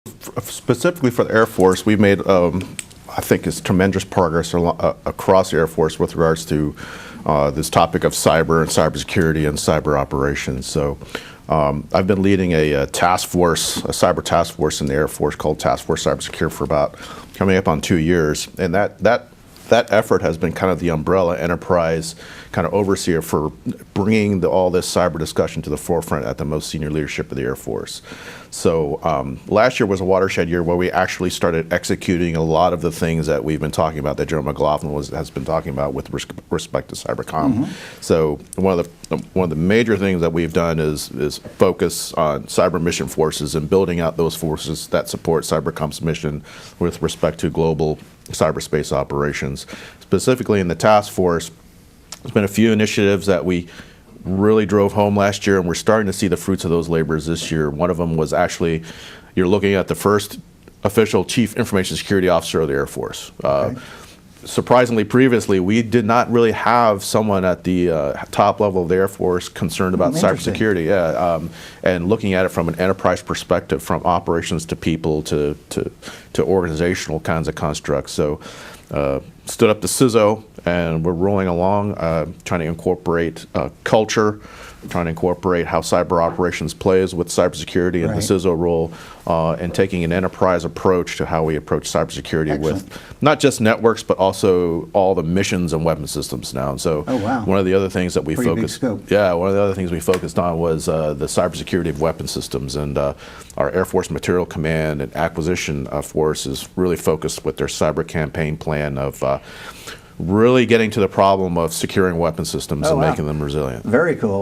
Specifically for the Air Force, we've made, I think, it's tremendous progress across the Air Force with regards to this topic of cyber and cybersecurity and cyber operations. So I've been leading a task force, a cyber task force in the Air Force called Task Force Cybersecurity for about coming up on 2 years, and that effort has been kind of the umbrella enterprise kind of overseer for bringing all this cyber discussion to the forefront at the most senior leadership of the Air Force. So last year was a watershed year where we actually started executing a lot of the things that we've been talking about, that General McLaughlin has been talking about with respect to cybercom. So one of the major things that we've done is focus on cyber mission forces and building out those forces that support cybercom's mission with respect to global cyberspace operations. Specifically in the task force, there's been a few initiatives that we really drove home last year, and we're starting to see the fruits of those labors this year. One of them was actually, you're looking at the first official Chief Information Security Officer of the Air Force. Okay. Surprisingly, previously, we did not really have someone at the top level of the Air Force concerned about cybersecurity. Yeah, and looking at it from an enterprise perspective, from operations to people to organizational kinds of constructs. So stood up the CISO, and we're rolling along, trying to incorporate culture, trying to incorporate how cyber operations plays with cybersecurity and the CISO role, and taking an enterprise approach to how we approach cybersecurity with not just networks, but also all the missions and weapon systems now. And so one of the other things that we focused, one of the other things we focused on was the cybersecurity of weapon systems, and our Air Force Material Command and Acquisition Force is really focused with their cyber campaign plan of really getting to the problem of securing weapon systems and making them resilient. Very cool.